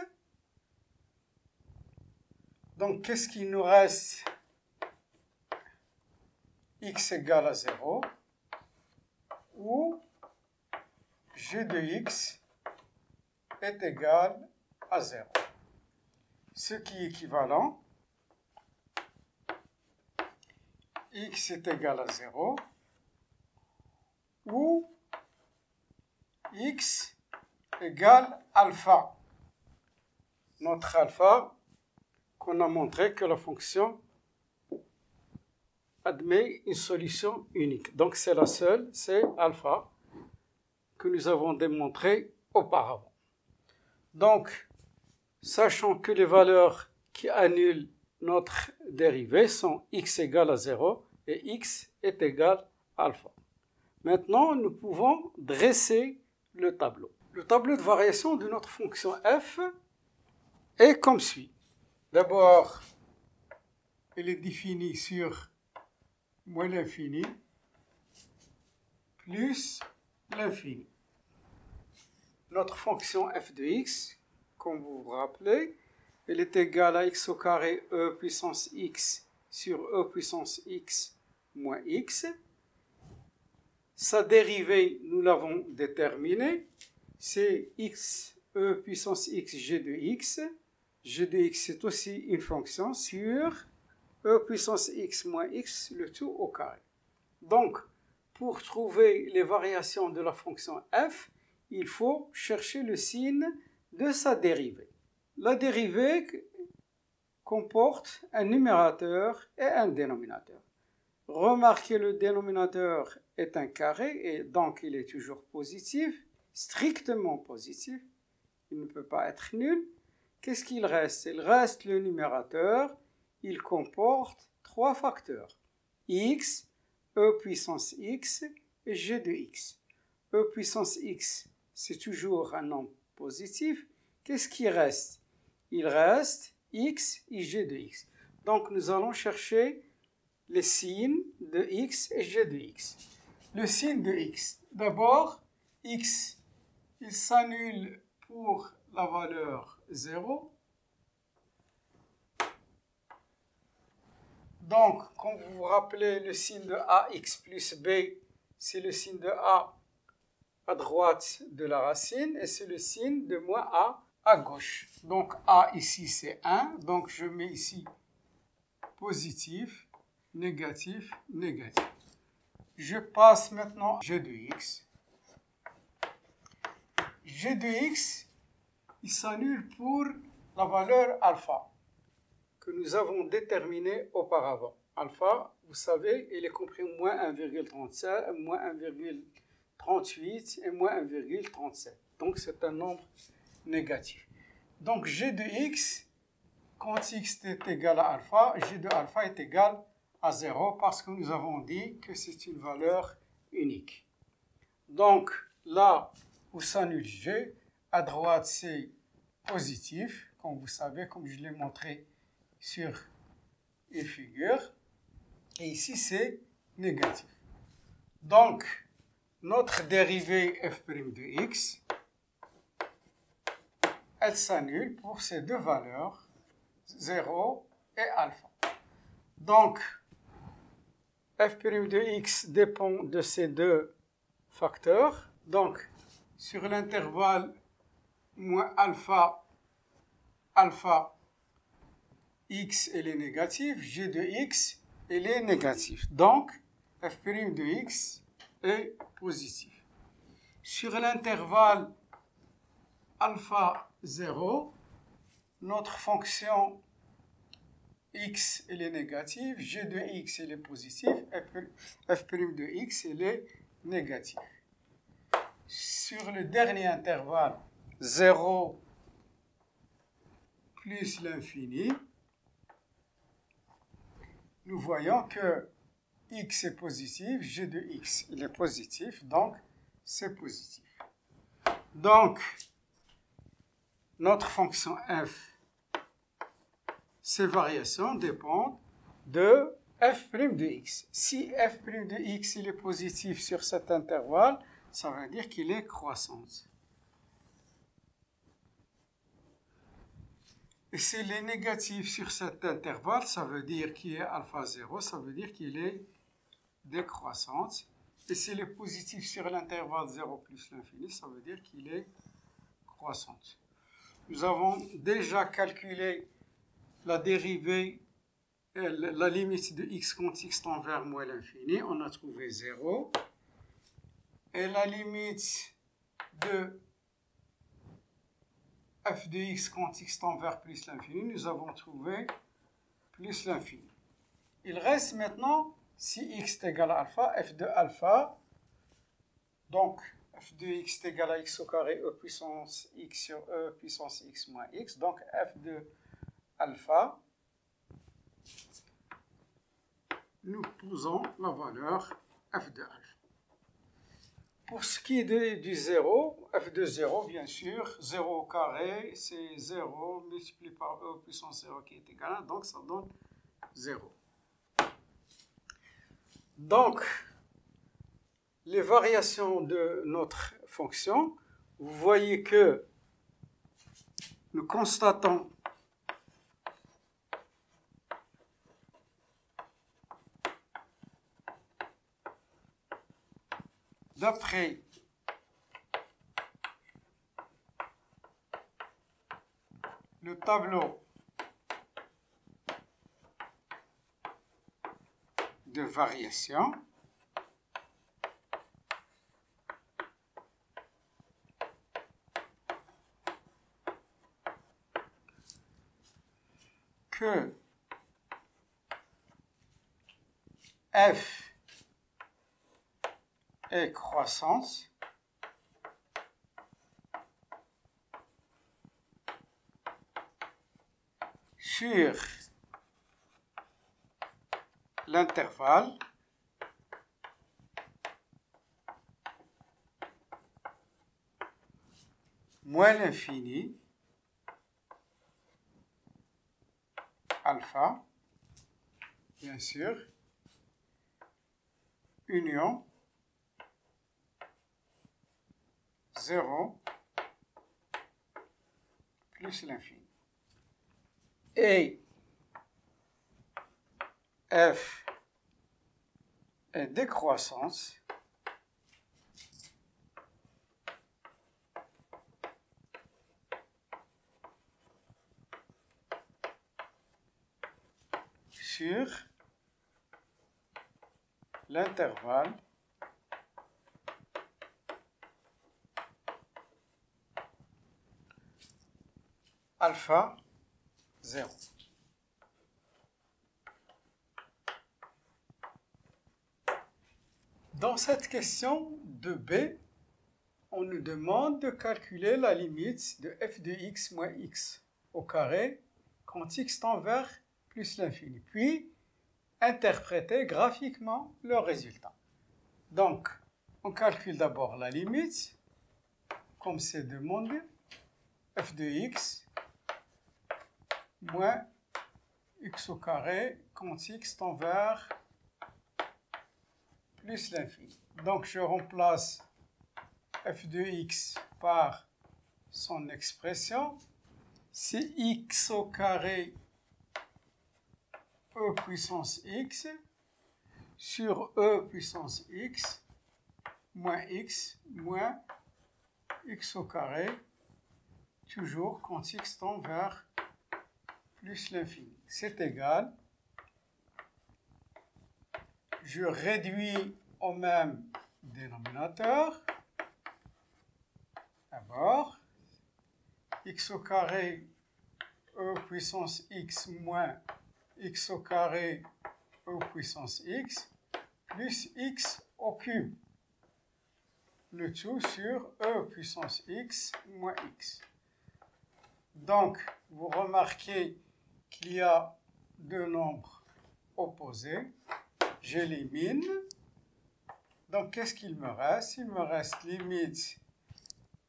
Donc qu'est-ce qu'il nous reste? X égale à 0 ou g de x est égal à 0. Ce qui est équivalent, x est égal à 0 ou x égale alpha. Notre alpha, qu'on a montré que la fonction admet une solution unique. Donc c'est la seule, c'est alpha, que nous avons démontré auparavant. Donc, sachant que les valeurs qui annulent notre dérivée sont x égale à 0 et x est égal à alpha. Maintenant, nous pouvons dresser le tableau. Le tableau de variation de notre fonction f est comme suit. D'abord, elle est définie sur moins l'infini plus l'infini. Notre fonction f de x, comme vous vous rappelez, elle est égale à x au carré e puissance x sur e puissance x moins x. Sa dérivée, nous l'avons déterminée, c'est x e puissance x g de x. G de x, c'est aussi une fonction sur e puissance x moins x, le tout au carré. Donc, pour trouver les variations de la fonction f, il faut chercher le signe de sa dérivée. La dérivée comporte un numérateur et un dénominateur. Remarquez, le dénominateur est un carré et donc il est toujours positif, strictement positif. Il ne peut pas être nul. Qu'est-ce qu'il reste? Il reste le numérateur. Il comporte 3 facteurs. X, e puissance x et g de x. E puissance x, c'est toujours un nombre positif. Qu'est-ce qui reste? Il reste x et g de x. Donc nous allons chercher les signes de x et g de x. Le signe de x. D'abord, x, il s'annule pour la valeur 0. Donc, comme vous vous rappelez, le signe de ax plus b, c'est le signe de a à droite de la racine et c'est le signe de moins a à gauche. Donc, a ici, c'est 1. Donc, je mets ici positif, négatif, négatif. Je passe maintenant g de x. G de x, il s'annule pour la valeur alpha que nous avons déterminée auparavant. Alpha, vous savez, il est compris moins 1,37, moins 1,38 et moins 1,37. Donc, c'est un nombre négatif. Donc, g de x, quand x est égal à alpha, g de alpha est égal à 0 parce que nous avons dit que c'est une valeur unique. Donc, là où s'annule g, à droite, c'est positif, comme vous savez, comme je l'ai montré sur une figure. Et ici, c'est négatif. Donc, notre dérivée f' de x, elle s'annule pour ces deux valeurs, 0 et alpha. Donc, f' de x dépend de ces deux facteurs. Donc, sur l'intervalle moins alpha, x, elle est négative, g de x, elle est négative. Donc, f' de x est positif. Sur l'intervalle alpha 0, notre fonction x, elle est négative, g de x, elle est positive, f' de x, elle est négative. Sur le dernier intervalle, 0 plus l'infini, nous voyons que x est positif, g de x, il est positif, donc c'est positif. Donc, notre fonction f, ses variations dépendent de f' de x. Si f' de x il est positif sur cet intervalle, ça veut dire qu'il est croissant. Et s'il est négatif sur cet intervalle, ça veut dire qu'il est alpha 0, ça veut dire qu'il est décroissante. Et s'il est positif sur l'intervalle 0 plus l'infini, ça veut dire qu'il est croissante. Nous avons déjà calculé la dérivée, la limite de x quand x tend vers moins l'infini. On a trouvé 0. Et la limite de f de x quand x tend vers plus l'infini, nous avons trouvé plus l'infini. Il reste maintenant, si x est égal à alpha, f de alpha, donc f de x est égal à x au carré e puissance x sur e puissance x moins x, donc f de alpha, nous posons la valeur f de alpha. Pour ce qui est du 0, f de 0, bien sûr, 0 au carré, c'est 0 multiplié par e puissance 0 qui est égal à 1, donc ça donne 0. Donc, les variations de notre fonction, vous voyez que nous constatons d'après le tableau de variation, que f est croissance sur l'intervalle moins l'infini alpha, bien sûr, union 0 plus l'infini. Et f est décroissance sur l'intervalle alpha 0. Dans cette question de B, on nous demande de calculer la limite de f de x moins x au carré quand x tend vers plus l'infini, puis interpréter graphiquement le résultat. Donc, on calcule d'abord la limite, comme c'est demandé, f de x moins x au carré quand x tend vers plus l'infini. Donc, je remplace f de x par son expression. C'est x au carré e puissance x sur e puissance x moins x au carré, toujours quand x tend vers plus l'infini. C'est égal. Je réduis au même dénominateur. D'abord, x au carré e puissance x moins x au carré e puissance x plus x au cube. Le tout sur e puissance x moins x. Donc, vous remarquez qu'il y a deux nombres opposés. J'élimine. Donc, qu'est-ce qu'il me reste? Il me reste limite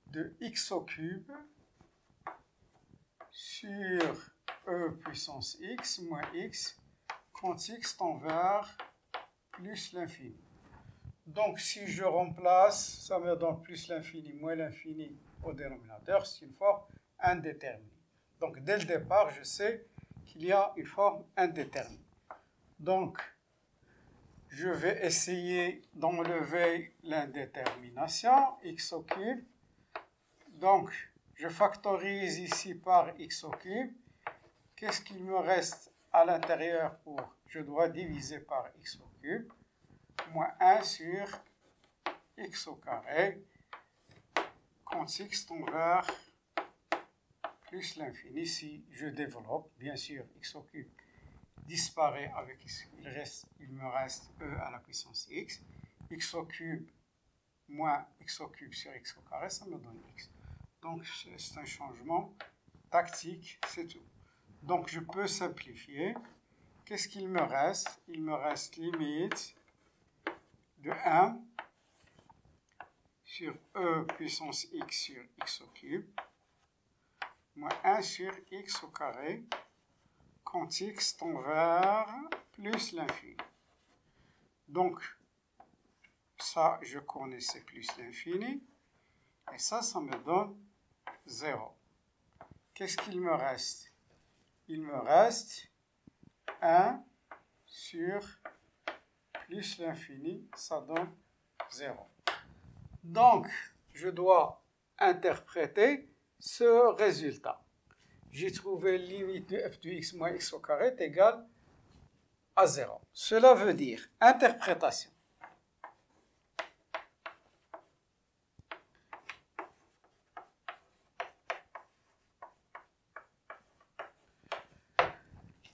de x au cube sur e puissance x moins x quand x tend vers plus l'infini. Donc, si je remplace, ça me donne plus l'infini moins l'infini au dénominateur. C'est une forme indéterminée. Donc, dès le départ, je sais qu'il y a une forme indéterminée. Donc, je vais essayer d'enlever l'indétermination, x au cube. Donc, je factorise ici par x au cube. Qu'est-ce qu'il me reste à l'intérieur pour... Je dois diviser par x au cube. Moins 1 sur x au carré. Quand x tend vers plus l'infini. Si je développe, bien sûr, x au cube disparaît avec x. Il me reste e à la puissance x. X au cube moins x au cube sur x au carré, ça me donne x. Donc, c'est un changement tactique, c'est tout. Donc, je peux simplifier. Qu'est-ce qu'il me reste? Il me reste limite de 1 sur e puissance x sur x au cube moins 1 sur x au carré quand x tend vers plus l'infini. Donc, ça, je connais, c'est plus l'infini. Et ça me donne 0. Qu'est-ce qu'il me reste? Il me reste 1 sur plus l'infini, ça donne 0. Donc, je dois interpréter ce résultat. J'ai trouvé limite de f de x moins x au carré est égale à 0. Cela veut dire, interprétation.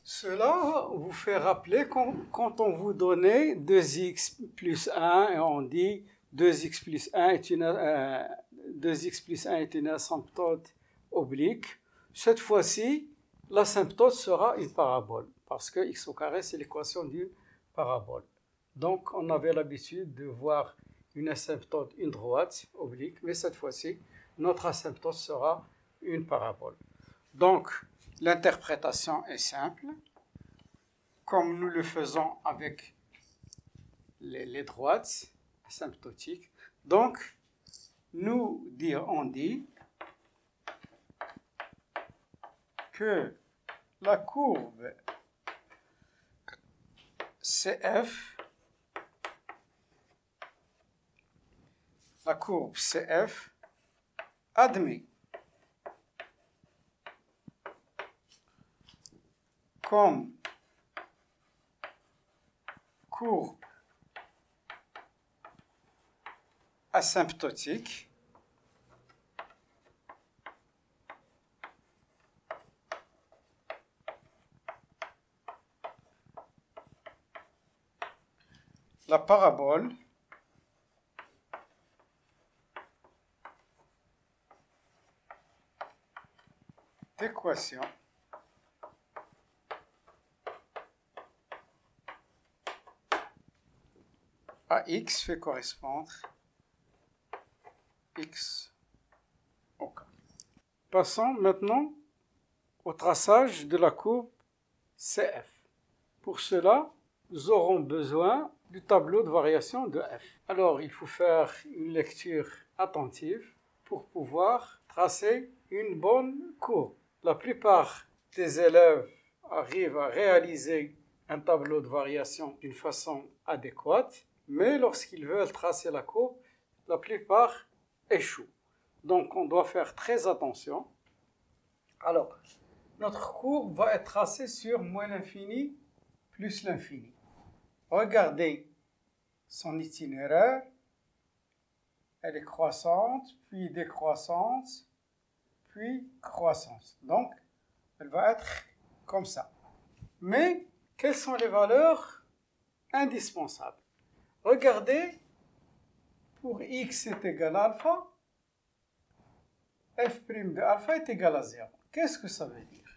Cela vous fait rappeler quand on vous donnait 2x plus 1 et on dit 2x plus 1 est une, 2x plus 1 est une asymptote oblique. Cette fois-ci, l'asymptote sera une parabole parce que x au carré, c'est l'équation d'une parabole. Donc, on avait l'habitude de voir une asymptote, une droite oblique, mais cette fois-ci, notre asymptote sera une parabole. Donc, l'interprétation est simple, comme nous le faisons avec les droites asymptotiques. Donc, on dit que la courbe CF, admet comme courbe asymptotique la parabole d'équation à x fait correspondre x au carré. Passons maintenant au traçage de la courbe CF. Pour cela, nous aurons besoin du tableau de variation de f. Alors, il faut faire une lecture attentive pour pouvoir tracer une bonne courbe. La plupart des élèves arrivent à réaliser un tableau de variation d'une façon adéquate, mais lorsqu'ils veulent tracer la courbe, la plupart échouent. Donc, on doit faire très attention. Alors, notre courbe va être tracée sur moins l'infini plus l'infini. Regardez son itinéraire. Elle est croissante, puis décroissante, puis croissance. Donc, elle va être comme ça. Mais, quelles sont les valeurs indispensables? Regardez, pour x est égal à alpha, f' de alpha est égal à 0. Qu'est-ce que ça veut dire?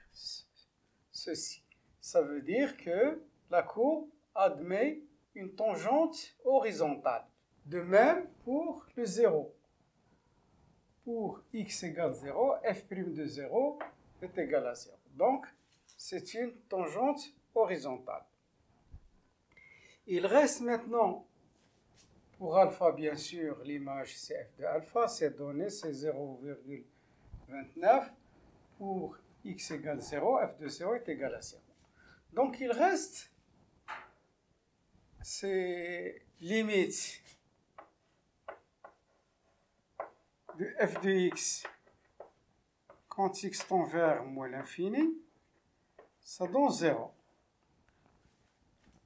Ceci. Ça veut dire que la courbe admet une tangente horizontale. De même pour le 0. Pour x égale 0, f' de 0 est égal à 0. Donc, c'est une tangente horizontale. Il reste maintenant, pour alpha, bien sûr, l'image c'est f de alpha, c'est donné, c'est 0,29. Pour x égale 0, f de 0 est égal à 0. Donc, il reste ces limites de f de x quand x tend vers moins l'infini, ça donne 0.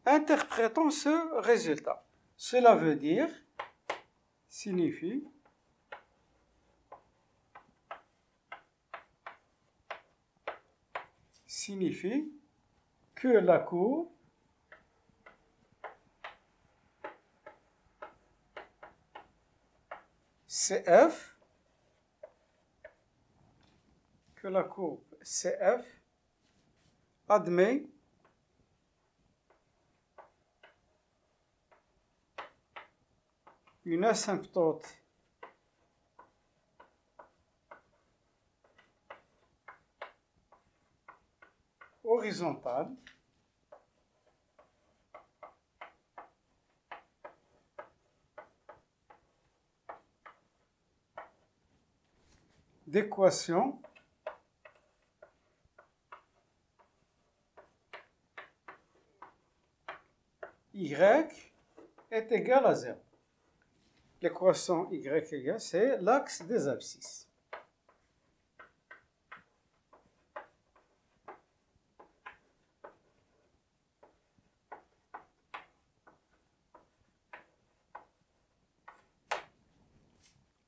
Interprétons ce résultat. Cela veut dire, signifie que la courbe CF, admet une asymptote horizontale horizontale d'équation y est égal à 0. L'équation y égale, c'est l'axe des abscisses.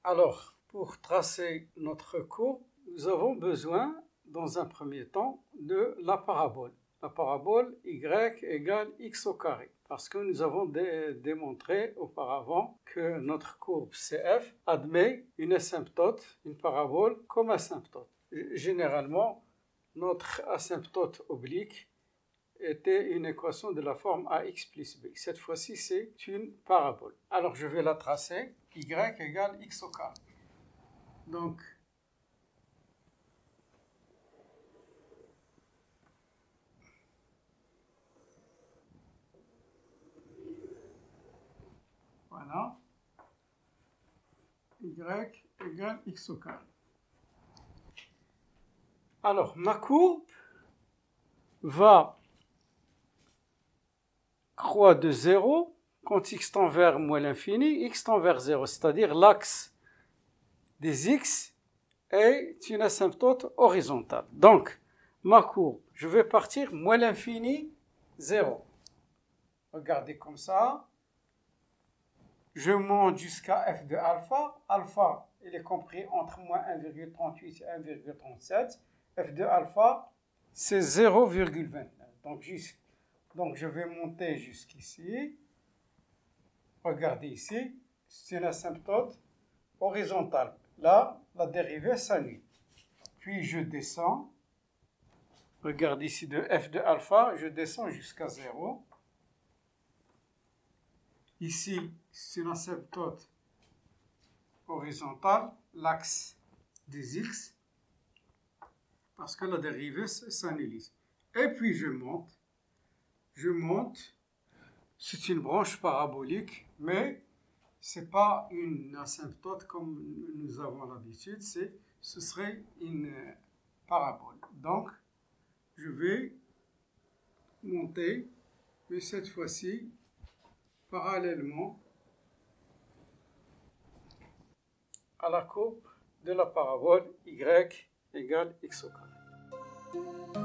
Alors, pour tracer notre courbe, nous avons besoin, dans un premier temps, de la parabole. La parabole y égale x au carré. Parce que nous avons démontré auparavant que notre courbe CF admet une asymptote, une parabole comme asymptote. Généralement, notre asymptote oblique était une équation de la forme ax plus b. Cette fois-ci, c'est une parabole. Alors, je vais la tracer. Y égale x au carré. Donc, voilà. Y égale x au carré. Alors, ma courbe va croître de 0 quand x tend vers moins l'infini, x tend vers 0, c'est-à-dire l'axe des x est une asymptote horizontale. Donc, ma courbe, je vais partir moins l'infini, 0. Regardez comme ça. Je monte jusqu'à f de alpha. Alpha, il est compris entre moins 1,38 et 1,37. F de alpha, c'est 0,29. Donc, je vais monter jusqu'ici. Regardez ici, c'est une asymptote horizontale. Là, la dérivée s'annule. Puis, je descends. Regardez ici, de f de alpha, je descends jusqu'à 0. Ici, c'est une asymptote horizontale, l'axe des x, parce que la dérivée s'annule. Et puis, je monte. C'est une branche parabolique, mais ce n'est pas une asymptote comme nous avons l'habitude, ce serait une parabole. Donc, je vais monter, mais cette fois-ci, parallèlement à la courbe de la parabole y égale x au carré.